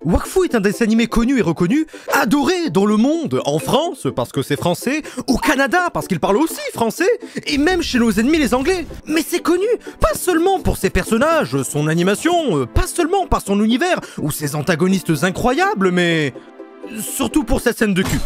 Wakfu est un dessin animé connu et reconnu, adoré dans le monde, en France parce que c'est français, au Canada parce qu'il parle aussi français, et même chez nos ennemis les Anglais. Mais c'est connu, pas seulement pour ses personnages, son animation, pas seulement par son univers ou ses antagonistes incroyables, mais surtout pour cette scène de cul.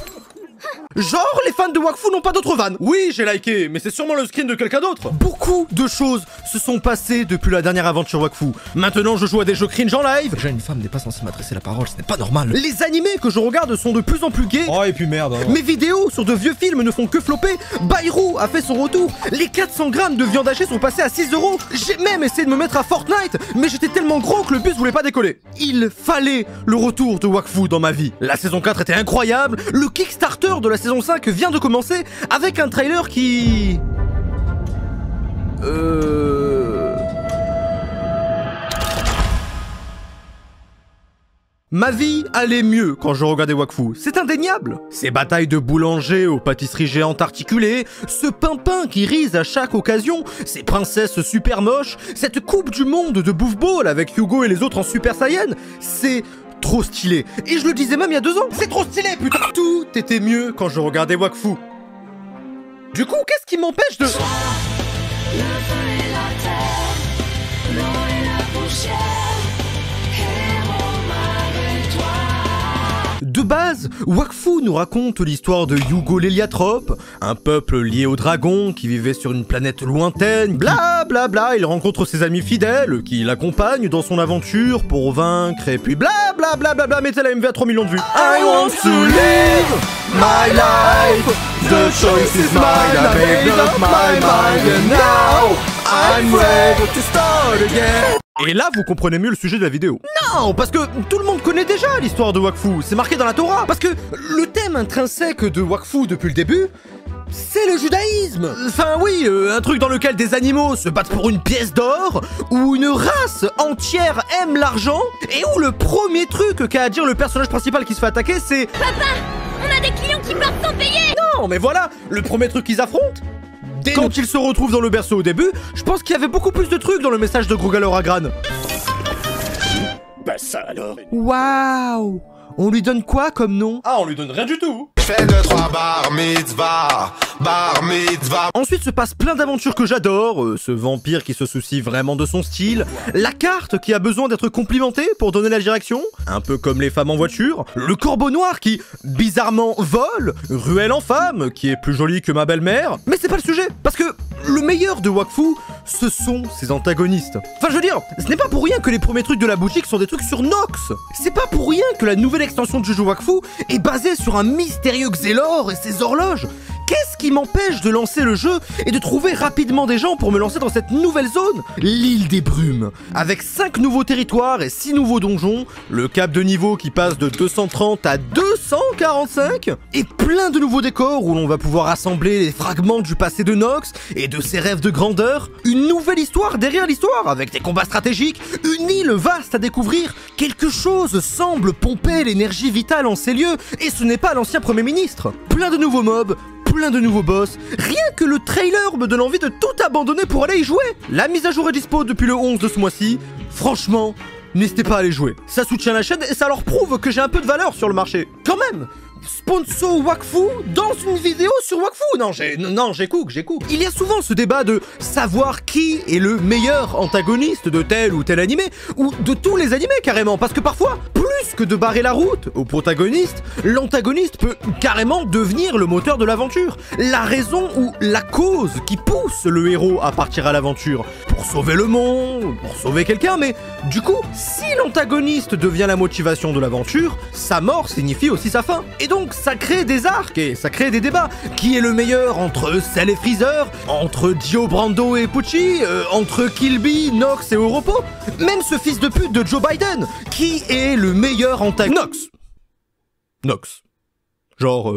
Genre, les fans de Wakfu n'ont pas d'autres vannes. Oui, j'ai liké, mais c'est sûrement le screen de quelqu'un d'autre. Beaucoup de choses se sont passées depuis la dernière aventure Wakfu. Maintenant, je joue à des jeux cringe en live. Déjà, une femme n'est pas censée m'adresser la parole, ce n'est pas normal. Les animés que je regarde sont de plus en plus gays. Oh, et puis merde. Hein. Mes vidéos sur de vieux films ne font que flopper. Bayrou a fait son retour. Les 400 grammes de viande hachée sont passés à 6 €. J'ai même essayé de me mettre à Fortnite, mais j'étais tellement gros que le bus voulait pas décoller. Il fallait le retour de Wakfu dans ma vie. La saison 4 était incroyable. Le Kickstarter de la saison 5 vient de commencer avec un trailer qui... Ma vie allait mieux quand je regardais Wakfu, c'est indéniable. Ces batailles de boulanger aux pâtisseries géantes articulées, ce pimpin qui rise à chaque occasion, ces princesses super moches, cette coupe du monde de Bouffe-Ball avec Hugo et les autres en Super Saiyan, c'est... trop stylé. Et je le disais même il y a 2 ans. C'est trop stylé, putain. Tout était mieux quand je regardais Wakfu. Du coup, qu'est-ce qui m'empêche de... Le feu et la terre, l'eau et la poussière, héros malgré toi. De base, Wakfu nous raconte l'histoire de Hugo l'Héliatrope, un peuple lié aux dragons qui vivait sur une planète lointaine, bla bla bla, il rencontre ses amis fidèles qui l'accompagnent dans son aventure pour vaincre, et puis bla bla bla bla bla, mettez la MV à 3 millions de vues. I want to live my life, the choice is mine, I made up my mind, and now I'm ready to start again. Et là, vous comprenez mieux le sujet de la vidéo. Non, parce que tout le monde connaît déjà l'histoire de Wakfu, c'est marqué dans la Torah. Parce que le thème intrinsèque de Wakfu depuis le début, c'est le judaïsme. Enfin oui, un truc dans lequel des animaux se battent pour une pièce d'or, où une race entière aime l'argent, et où le premier truc qu'a à dire le personnage principal qui se fait attaquer, c'est... Papa, on a des clients qui partent sans payer. Non, mais voilà, le premier truc qu'ils affrontent. Quand ils se retrouvent dans le berceau au début, je pense qu'il y avait beaucoup plus de trucs dans le message de Grogalor à Gran. Bah ça alors. Waouh! On lui donne quoi comme nom? Ah, on lui donne rien du tout. Fais 2-3 bar mitzvah, bar mitzvah. Ensuite se passe plein d'aventures que j'adore, ce vampire qui se soucie vraiment de son style, la carte qui a besoin d'être complimentée pour donner la direction, un peu comme les femmes en voiture, le corbeau noir qui, bizarrement, vole, Ruelle en femme, qui est plus jolie que ma belle-mère, mais c'est pas le sujet, parce que le meilleur de Wakfu, ce sont ses antagonistes. Enfin je veux dire, ce n'est pas pour rien que les premiers trucs de la boutique sont des trucs sur Nox. C'est pas pour rien que la nouvelle extension de Jojo Wakfu est basée sur un mystérieux Xelor et ses horloges. Qu'est-ce qui m'empêche de lancer le jeu et de trouver rapidement des gens pour me lancer dans cette nouvelle zone? L'île des brumes. Avec 5 nouveaux territoires et 6 nouveaux donjons, le cap de niveau qui passe de 230 à 245, et plein de nouveaux décors où l'on va pouvoir assembler les fragments du passé de Nox et de ses rêves de grandeur. Une nouvelle histoire derrière l'histoire, avec des combats stratégiques, une île vaste à découvrir. Quelque chose semble pomper l'énergie vitale en ces lieux, et ce n'est pas l'ancien Premier ministre. Plein de nouveaux mobs, plein de nouveaux boss, rien que le trailer me donne envie de tout abandonner pour aller y jouer. La mise à jour est dispo depuis le 11 de ce mois-ci, franchement, n'hésitez pas à aller jouer. Ça soutient la chaîne et ça leur prouve que j'ai un peu de valeur sur le marché. Quand même, sponsor Wakfu dans une vidéo sur Wakfu. Non, j'écoute. Il y a souvent ce débat de savoir qui est le meilleur antagoniste de tel ou tel animé, ou de tous les animés carrément, parce que parfois, plus que de barrer la route au protagoniste, l'antagoniste peut carrément devenir le moteur de l'aventure, la raison ou la cause qui pousse le héros à partir à l'aventure, pour sauver le monde, pour sauver quelqu'un, mais du coup, si l'antagoniste devient la motivation de l'aventure, sa mort signifie aussi sa fin. Et donc ça crée des arcs et ça crée des débats. Qui est le meilleur entre Cell et Freezer, entre Dio Brando et Pucci, entre Kilby, Nox et Oropo? Même ce fils de pute de Joe Biden. Qui est le meilleur antagoniste? Nox. Genre,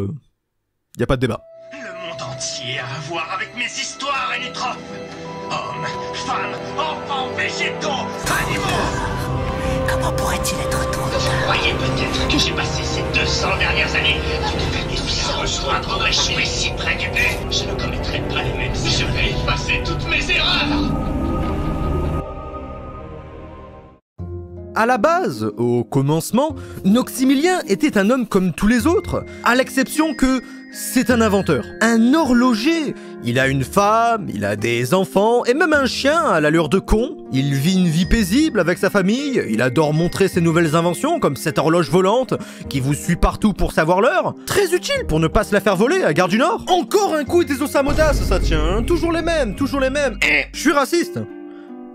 y a pas de débat. Le monde entier a à voir avec mes histoires limitrophes. Hommes, femmes, enfants, végétaux, animaux. Comment pourrait-il être toi? Vous croyez peut-être que j'ai passé ces 200 dernières années à tout rejoindre pour échouer si près du but? Je ne commettrai pas les mêmes. Je vais effacer toutes mes erreurs. À la base, au commencement, Noxymilien était un homme comme tous les autres, à l'exception que c'est un inventeur, un horloger. Il a une femme, il a des enfants et même un chien à l'allure de con. Il vit une vie paisible avec sa famille, il adore montrer ses nouvelles inventions comme cette horloge volante qui vous suit partout pour savoir l'heure. Très utile pour ne pas se la faire voler à Gare du Nord. Encore un coup des Osamodas, ça tient, hein. Toujours les mêmes, toujours les mêmes. Je suis raciste.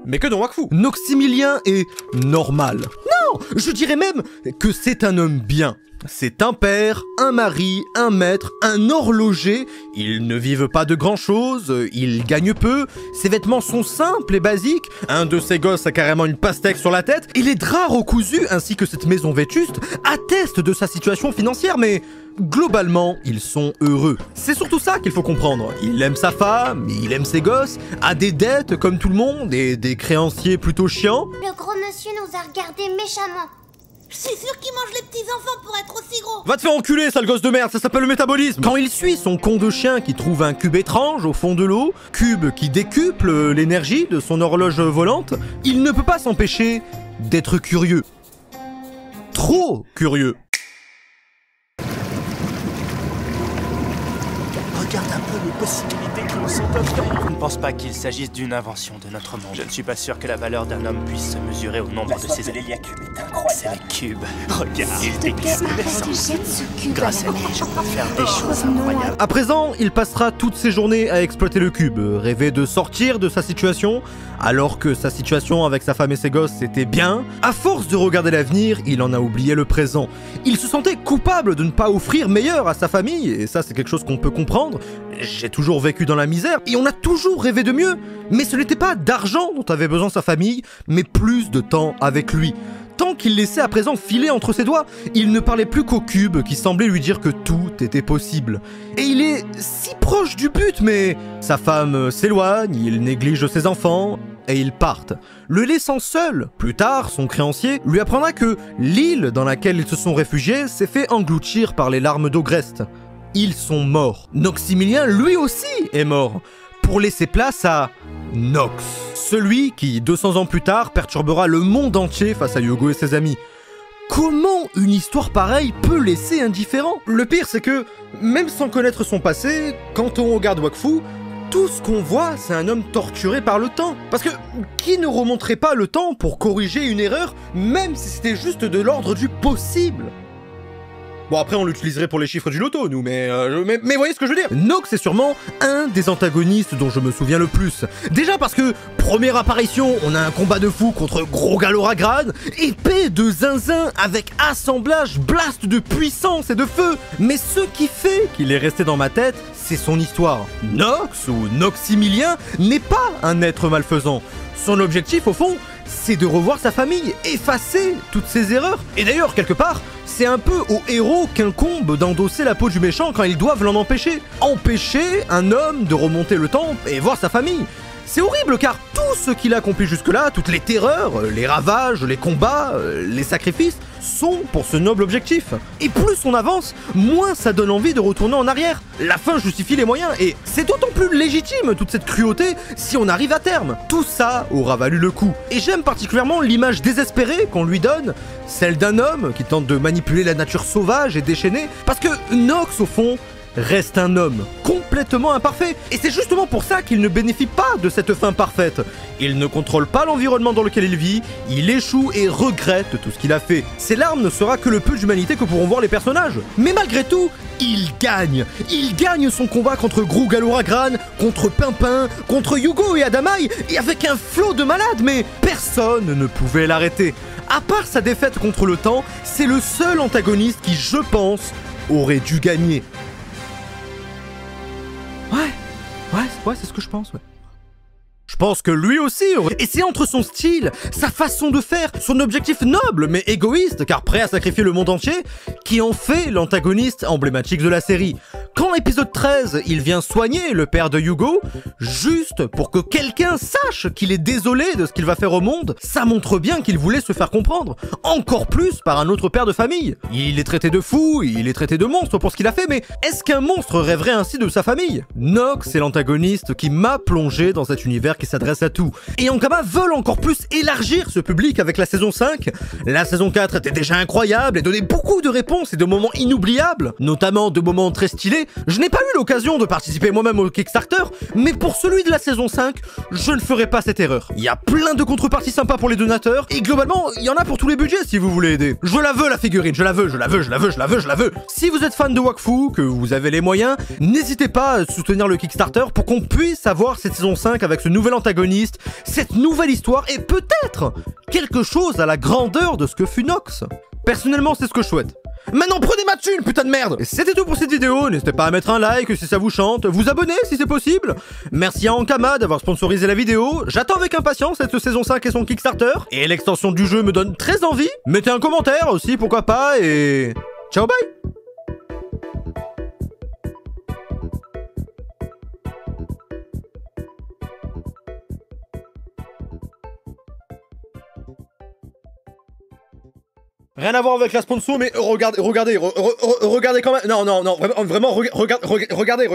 Mais que dans Wakfu. Noxymilien est normal. Non, je dirais même que c'est un homme bien. C'est un père, un mari, un maître, un horloger. Ils ne vivent pas de grand-chose, ils gagnent peu, ses vêtements sont simples et basiques, un de ses gosses a carrément une pastèque sur la tête, et les draps recousus ainsi que cette maison vétuste attestent de sa situation financière, mais globalement, ils sont heureux. C'est surtout ça qu'il faut comprendre. Il aime sa femme, il aime ses gosses, a des dettes comme tout le monde et des créanciers plutôt chiants. Le gros monsieur nous a regardés méchamment. Je suis sûr qu'ils mangent les petits-enfants pour être aussi gros. Va te faire enculer, sale gosse de merde, ça s'appelle le métabolisme. Quand il suit son con de chien qui trouve un cube étrange au fond de l'eau, cube qui décuple l'énergie de son horloge volante, il ne peut pas s'empêcher d'être curieux. Trop curieux. Regarde un peu les possibilités qui nous sont offertes. Je ne pense pas qu'il s'agisse d'une invention de notre monde. Je ne suis pas sûr que la valeur d'un homme puisse se mesurer au nombre de ses éléments. C'est le cube. Regarde, il est grâce à lui, je peux faire des choses incroyables. À présent, il passera toutes ses journées à exploiter le cube, rêver de sortir de sa situation, alors que sa situation avec sa femme et ses gosses était bien. À force de regarder l'avenir, il en a oublié le présent. Il se sentait coupable de ne pas offrir meilleur à sa famille, et ça c'est quelque chose qu'on peut comprendre. J'ai toujours vécu dans la misère, et on a toujours rêvé de mieux. Mais ce n'était pas d'argent dont avait besoin sa famille, mais plus de temps avec lui. Tant qu'il laissait à présent filer entre ses doigts, il ne parlait plus qu'au cube qui semblait lui dire que tout était possible. Et il est si proche du but, mais sa femme s'éloigne, il néglige ses enfants, et ils partent, le laissant seul. Plus tard, son créancier lui apprendra que l'île dans laquelle ils se sont réfugiés s'est fait engloutir par les larmes d'Ogreste. Ils sont morts. Noxymilien, lui aussi, est mort, pour laisser place à Nox. Celui qui, 200 ans plus tard, perturbera le monde entier face à Yugo et ses amis. Comment une histoire pareille peut laisser indifférent? Le pire, c'est que, même sans connaître son passé, quand on regarde Wakfu, tout ce qu'on voit, c'est un homme torturé par le temps. Parce que, qui ne remonterait pas le temps pour corriger une erreur, même si c'était juste de l'ordre du possible? Bon, après, on l'utiliserait pour les chiffres du loto, nous, mais voyez ce que je veux dire? Nox est sûrement un des antagonistes dont je me souviens le plus. Déjà parce que, première apparition, on a un combat de fou contre Gros Galoragran, épée de zinzin avec assemblage blast de puissance et de feu. Mais ce qui fait qu'il est resté dans ma tête, c'est son histoire. Nox, ou Noxymilien, n'est pas un être malfaisant. Son objectif, au fond, c'est de revoir sa famille, effacer toutes ses erreurs. Et d'ailleurs, quelque part, c'est un peu aux héros qu'incombe d'endosser la peau du méchant quand ils doivent l'en empêcher. Empêcher un homme de remonter le temps et voir sa famille. C'est horrible car tout ce qu'il a accompli jusque-là, toutes les terreurs, les ravages, les combats, les sacrifices, sont pour ce noble objectif. Et plus on avance, moins ça donne envie de retourner en arrière. La fin justifie les moyens et c'est d'autant plus légitime toute cette cruauté si on arrive à terme. Tout ça aura valu le coup. Et j'aime particulièrement l'image désespérée qu'on lui donne, celle d'un homme qui tente de manipuler la nature sauvage et déchaînée, parce que Nox au fond reste un homme complètement imparfait. Et c'est justement pour ça qu'il ne bénéficie pas de cette fin parfaite. Il ne contrôle pas l'environnement dans lequel il vit, il échoue et regrette tout ce qu'il a fait. Ses larmes ne sera que le peu d'humanité que pourront voir les personnages. Mais malgré tout, il gagne. Il gagne son combat contre Gros Galoragran, contre Pimpin, contre Yugo et Adamai, et avec un flot de malades, mais personne ne pouvait l'arrêter. À part sa défaite contre le temps, c'est le seul antagoniste qui, je pense, aurait dû gagner. Ouais, c'est ce que je pense, ouais. Je pense que lui aussi aurait... Et c'est entre son style, sa façon de faire, son objectif noble mais égoïste, car prêt à sacrifier le monde entier, qui en fait l'antagoniste emblématique de la série. Quand l'épisode 13, il vient soigner le père de Hugo, juste pour que quelqu'un sache qu'il est désolé de ce qu'il va faire au monde, ça montre bien qu'il voulait se faire comprendre, encore plus par un autre père de famille. Il est traité de fou, il est traité de monstre pour ce qu'il a fait, mais est-ce qu'un monstre rêverait ainsi de sa famille? Nox est l'antagoniste qui m'a plongé dans cet univers qui s'adresse à tout. Et Ankama veulent encore plus élargir ce public avec la saison 5. La saison 4 était déjà incroyable et donnait beaucoup de réponses et de moments inoubliables, notamment de moments très stylés. Je n'ai pas eu l'occasion de participer moi-même au Kickstarter, mais pour celui de la saison 5, je ne ferai pas cette erreur. Il y a plein de contreparties sympas pour les donateurs, et globalement, il y en a pour tous les budgets si vous voulez aider. Je la veux la figurine, je la veux. Si vous êtes fan de Wakfu, que vous avez les moyens, n'hésitez pas à soutenir le Kickstarter pour qu'on puisse avoir cette saison 5 avec ce nouvel antagoniste, cette nouvelle histoire, et peut-être quelque chose à la grandeur de ce que fut Nox. Personnellement, c'est ce que je souhaite. Maintenant prenez ma thune, putain de merde! C'était tout pour cette vidéo, n'hésitez pas à mettre un like si ça vous chante, vous abonner si c'est possible. Merci à Ankama d'avoir sponsorisé la vidéo, j'attends avec impatience cette saison 5 et son Kickstarter, et l'extension du jeu me donne très envie. Mettez un commentaire aussi, pourquoi pas, et... ciao bye! Rien à voir avec la sponsor, mais regardez quand même. Non, vraiment, regardez.